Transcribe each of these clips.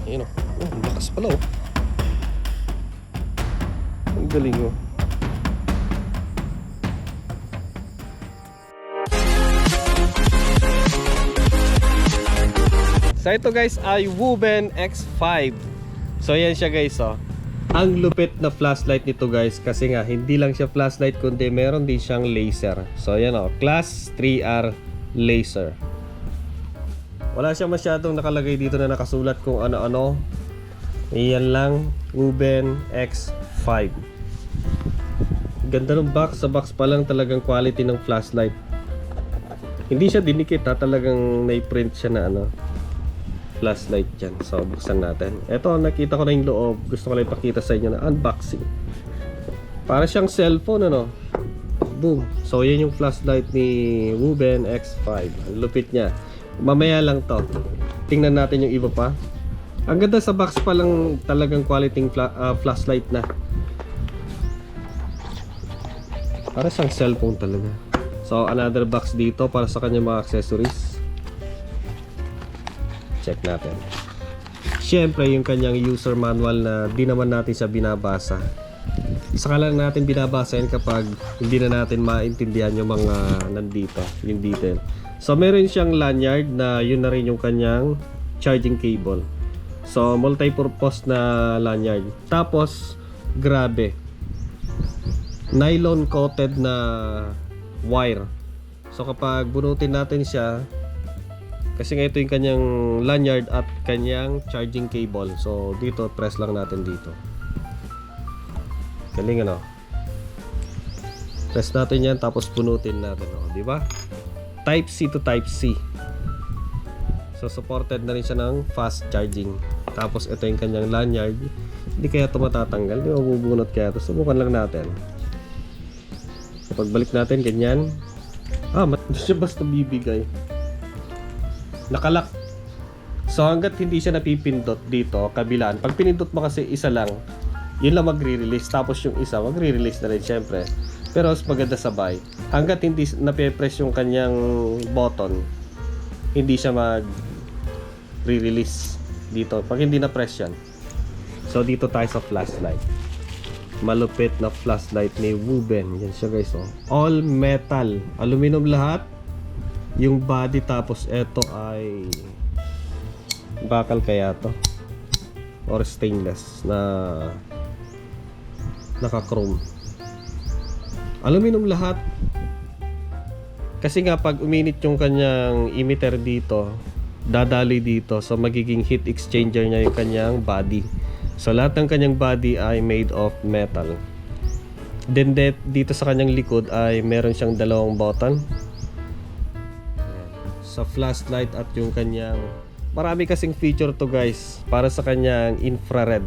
Ayun o. Oh, ang lakas pala oh. Ang galing oh. So ito guys ay Woben X5. So yan siya guys oh. Ang lupit na flashlight nito guys, kasi nga hindi lang siya flashlight kundi meron din siyang laser. So yan oh, class 3R laser. Wala siya masyadong nakalagay dito na nakasulat kung ano-ano. Iyan lang, Woben X5. Ganda ng box, sa box pa lang talagang quality ng flashlight. Hindi siya dinikit ha, talagang nai-print siya na ano, flashlight dyan. So buksan natin. Ito, nakita ko na yung loob. Gusto ko lang ipakita sa inyo na unboxing. Para siyang cellphone ano. Boom. So yan yung flashlight ni Woben X5. Ang lupit niya. Mamaya lang to. Tingnan natin yung iba pa. Ang ganda, sa box pa lang talagang quality flashlight na. Para siyang cellphone talaga. So another box dito para sa kanyang mga accessories. Check natin. Siyempre yung kanyang user manual na di naman natin siya binabasa. Saka lang natin binabasa yan kapag hindi na natin maintindihan yung mga nandito, yung detail. So meron siyang lanyard na yun na rin yung kanyang charging cable. So multi-purpose na lanyard. Tapos grabe, nylon coated na wire. So kapag bunutin natin siya, kasi nga ito yung kanyang lanyard at kanyang charging cable. So dito, press lang natin dito. Galing ano. Press natin yan tapos bunutin natin, oh, di ba? Type C to Type C. So supported na rin siya ng fast charging. Tapos ito yung kanyang lanyard. Hindi kaya ito matatanggal, hindi mabubunot kaya ito. Subukan lang natin. Kapag balik natin ganyan, hindi siya basta bibigay. Nakalak. So hanggat hindi siya napipindot dito kabilaan, pag pinindot mo kasi isa lang, yun lang magre-release, tapos yung isa magre-release na rin syempre. Pero mas maganda sabay. Hanggat hindi nape-press yung kanyang button, hindi siya mag-release dito pag hindi na-press yan. So dito tayo sa flashlight. Malupit na flashlight ni Woben. Yan siya guys oh. All metal, aluminum lahat. Yung body, tapos ito ay bakal kaya to or stainless na naka-chrome. Aluminum lahat. Kasi nga pag uminit yung kanyang emitter dito, dadali dito, so magiging heat exchanger niya yung kanyang body. So lahat ng kanyang body ay made of metal. Then dito sa kanyang likod ay meron siyang dalawang button sa flashlight at yung kanyang, marami kasing feature to guys para sa kanyang infrared,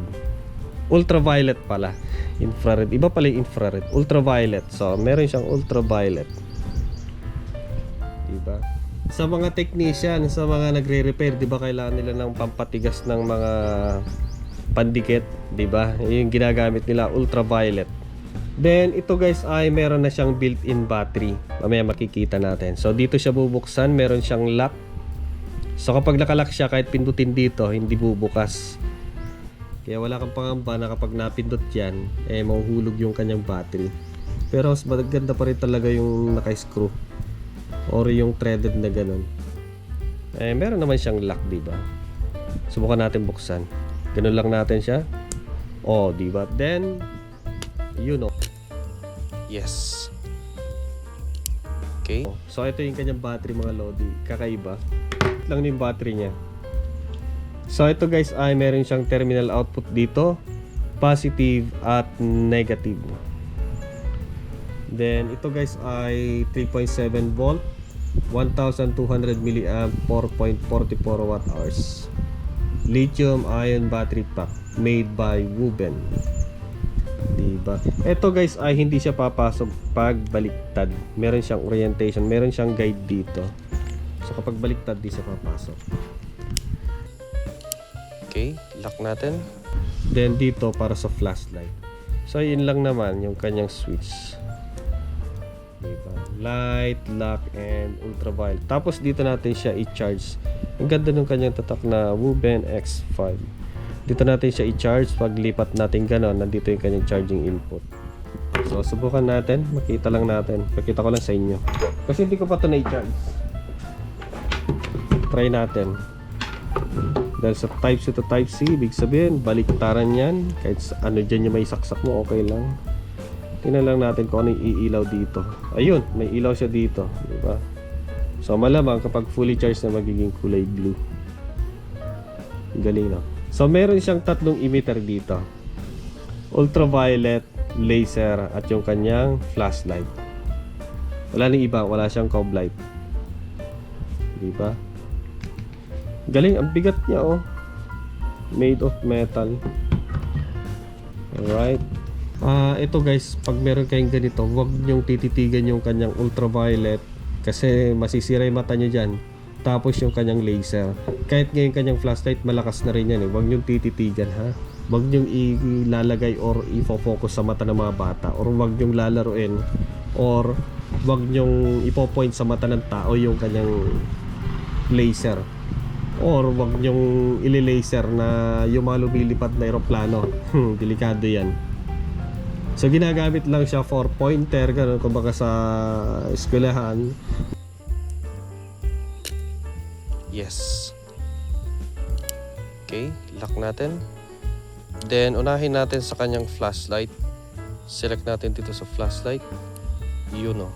ultraviolet pala, infrared, iba pala yung infrared, ultraviolet. So meron siyang ultraviolet, diba? Sa mga technician, sa mga nagre-repair, diba kailangan nila ng pampatigas ng mga pandikit, diba? Yung ginagamit nila, ultraviolet. Then ito guys ay meron na siyang built-in battery. Mamaya makikita natin. So dito siya bubuksan, meron siyang lock. So kapag nakalock siya, kahit pindutin dito, hindi bubukas. Kaya wala kang pangamba na kapag napindot yan, mahuhulog yung kanyang battery. Pero mas maganda pa rin talaga yung naka-screw or yung threaded na ganun. Meron naman siyang lock, diba? Subukan natin buksan. Ganun lang natin siya. Oh, diba? Then you know. Yes. Okay. So ito yung kanyang battery mga lodi. Kakaiba. Lang yung battery niya. So ito guys ay meron siyang terminal output dito, positive at negative. Then ito guys ay 3.7 volt, 1200 mAh, 4.44 watt hours. Lithium ion battery pack made by Woben. Diba? Ito guys ay hindi siya papasok pag baliktad. Meron siyang orientation, meron siyang guide dito. So kapag baliktad, di siya papasok. Okay, lock natin. Then dito para sa flashlight. So yun lang naman yung kanyang switch. Diba? Light, lock, and ultraviolet. Tapos dito natin siya i-charge. Ang ganda ng kanyang tatak na Woben X5. Dito natin siya i-charge. Pag lipat natin ganon, nandito yung kanyang charging input. So subukan natin, makita lang natin. Pakita ko lang sa inyo. Kasi hindi ko pa ito na-i-charge. Try natin. Dahil sa type C to type C, ibig sabihin baliktaran yan. Kahit ano dyan yung may saksak mo, okay lang. Tingnan lang natin kung ano yung iilaw dito. Ayun, may ilaw siya dito, diba? So malamang kapag fully charged na magiging kulay blue. Galing, no? So meron siyang tatlong emitter dito. Ultraviolet, laser, at yung kanyang flashlight. Wala nang iba, wala siyang cob light. Diba? Galing, ang bigat niya, oh. Made of metal. Alright. Ito guys, pag meron kayong ganito, huwag nyong tititigan yung kanyang ultraviolet kasi masisira yung mata nyo dyan. Tapos yung kanyang laser. Kahit ngayon kanyang flashlight, malakas na rin yan, eh. Huwag nyong tititigan, ha. Huwag nyong ilalagay or ifo-focus sa mata ng mga bata, or huwag nyong lalaruin, or huwag nyong ipo-point sa mata ng tao yung kanyang laser, or huwag nyong ili-laser na yung mga lumilipad na eroplano. Delikado yan. So ginagamit lang siya for pointer, ganun, kumbaga sa eskwelahan. Yes. Okay, lock natin. Then unahin natin sa kanyang flashlight. Select natin dito sa flashlight. Yun, oh.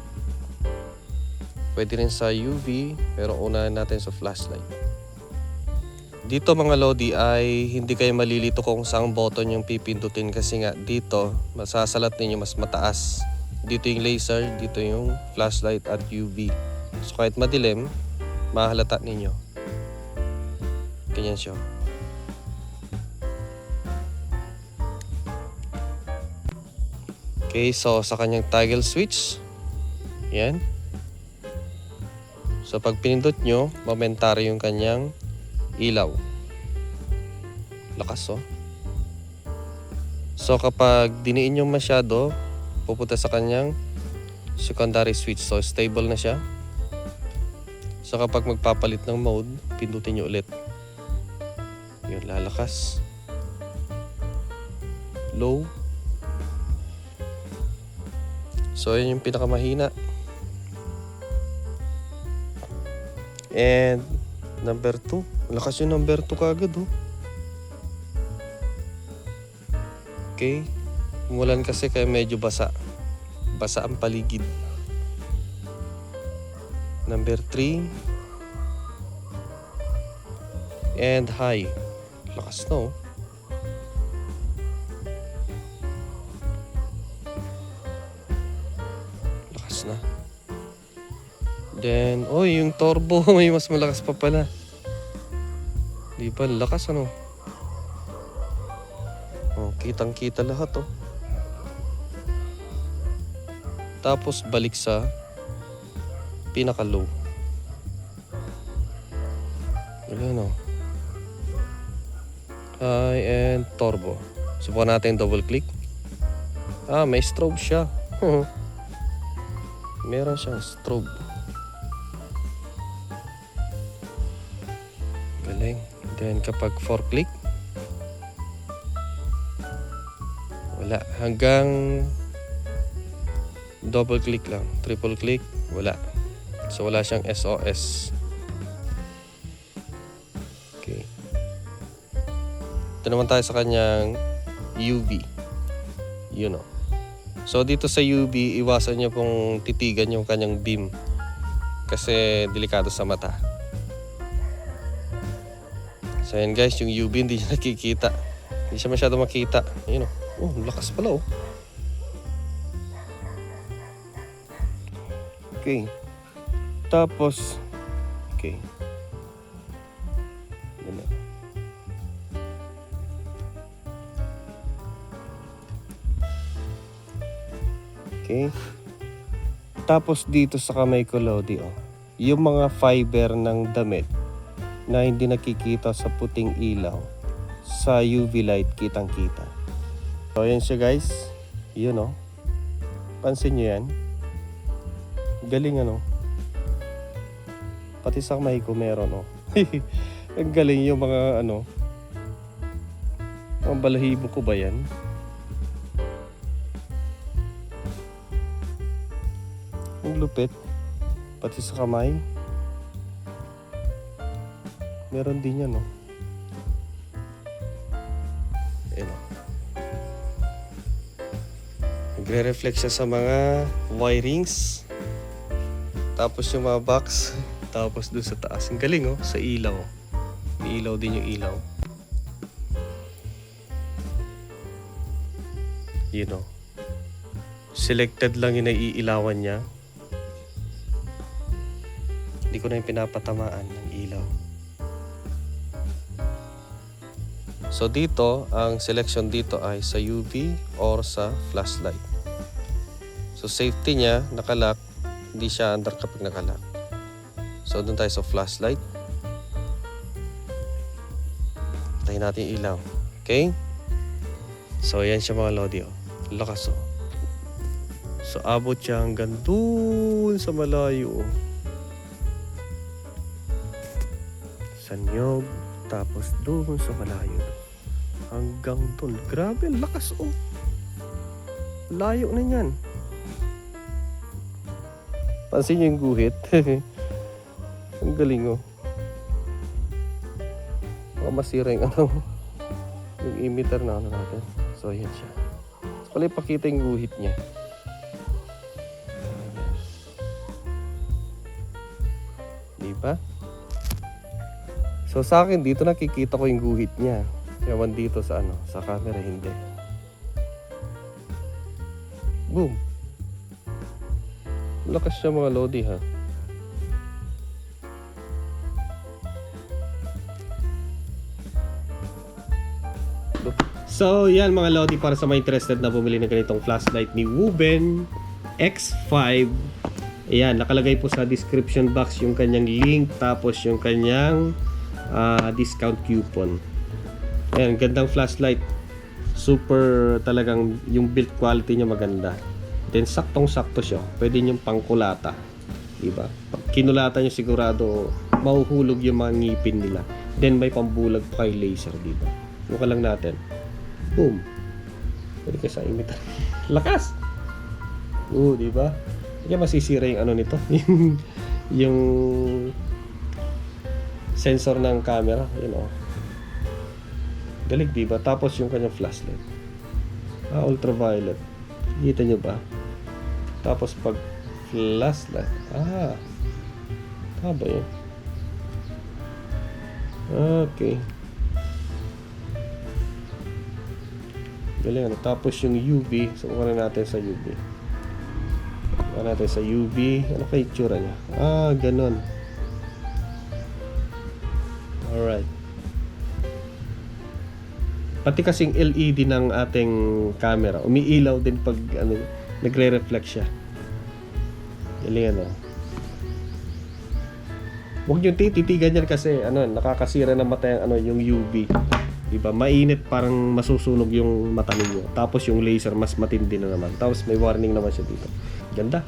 Pwede rin sa UV, pero unahin natin sa flashlight. Dito mga lodi ay hindi kayo malilito kung saang button yung pipindutin kasi nga dito masasalat ninyo mas mataas. Dito yung laser, dito yung flashlight at UV. So kahit madilim, mahalata ninyo. Ganyan siya. Okay, so sa kanyang toggle switch, yan. So pag pinindot nyo, momentary yung kanyang ilaw. Lakas, oh. So kapag diniin nyo masyado, pupunta sa kanyang secondary switch. So stable na siya. So kapag magpapalit ng mode, pindutin nyo ulit. Yun, lalakas. Low. So yun yung pinakamahina. And number 2. Malakas yung number 2 kagad, oh. Okay. Umulan kasi kaya medyo basa. Basa ang paligid. Number 3. And high. Lakas na, oh. Lakas na. Then, oh, yung turbo, may mas malakas pa pala. Di ba, lakas, ano? Oh, kitang-kita lahat, oh. Tapos, balik sa pinaka-low. Ayan, oh. High and turbo. Subukan natin double click. May strobe siya. Meron siyang strobe. Galing. Then kapag 4 click, wala. Hanggang double click lang. Triple click, wala. So wala siyang SOS. Okay. Ito naman tayo sa kanyang UV. Yun, oh. So dito sa UV, iwasan niyo pong titigan yung kanyang beam kasi delikado sa mata. So ayan guys, yung UV hindi niya nakikita. Hindi siya masyado makita. Ayun, oh. Oh, lakas pala, oh. Okay. Tapos, okay. Yan na. Okay. Tapos dito sa kamay ko, Lodi, oh. Yung mga fiber ng damit na hindi nakikita sa puting ilaw, sa UV light kitang-kita. So yan siya guys. Yun, oh. Pansin nyo yan. Galing, ano. Pati sa kamay ko meron, oh. Ang galing yung mga ano. Ang balahibo ko ba yan? Ang lupit. Pati sa kamay. Meron din yan, no? Ayan, no? Nagre-reflect siya sa mga wirings. Tapos yung mga box. Tapos dun sa taas. Ang galing, oh. Sa ilaw. May ilaw din yung ilaw. You know. Selected lang yung naiilawan niya. Hindi ko na yung pinapatamaan ng ilaw. So dito, ang selection dito ay sa UV or sa flashlight. So safety niya, nakalock. Hindi siya under kapag nakalock. So doon tayo sa flashlight. Tayo natin yung ilaw. Okay? So yan siya mga lodi. Lakas, oh. So abot siya hanggang doon sa malayo, oh. Sa niyog. Tapos doon sa malayo. Hanggang doon. Grabe, lakas, oh. Layo na yan. Pansin niyo yung guhit. Ang galing, oh. Baka masira yung ano. Yung emitter na ano natin. So yan siya. So pala ipakita yung guhit niya. Diba? So sa akin dito nakikita ko yung guhit niya. Ewan dito sa ano, sa camera hindi. Boom. Lakas siya mga lodi, ha. So yan mga lodi, para sa mga interested na bumili ng ganitong flashlight ni Wuben X5. Ayan, nakalagay po sa description box yung kanyang link, tapos yung kanyang discount coupon. Ayan, gandang flashlight. Super talagang yung build quality niya maganda. Then saktong-sakto siya. Pwede niyong pangkulata. Diba? Pag kinulata niyo sigurado mahuhulog yung mga ngipin nila. Then may pambulag pa kay laser, diba? Mukha lang natin. Boom. Pwede ka sa imitar. Lakas! Diba? Kaya masisira yung ano nito. yung sensor ng camera. Yun, oh. Galing, diba? Tapos yung kanyang flashlight. Ultraviolet. Kita nyo ba? Tapos pag flashlight. Tama yun. Okay. Galing, ano? Tapos yung UV. So, kuha natin sa UV. Kuha natin sa UV. Ano kaya itsura niya? Ganon. Alright. Pati kasing LED ng ating camera, umiilaw din pag ano, nagre-reflect siya. Galing, ano. Huwag nyo tititigan yan kasi ano, nakakasira ng mata yung, ano, yung UV. Diba? Mainit, parang masusunog yung mata ninyo. Tapos yung laser mas matindi na naman. Tapos may warning naman siya dito. Ganda.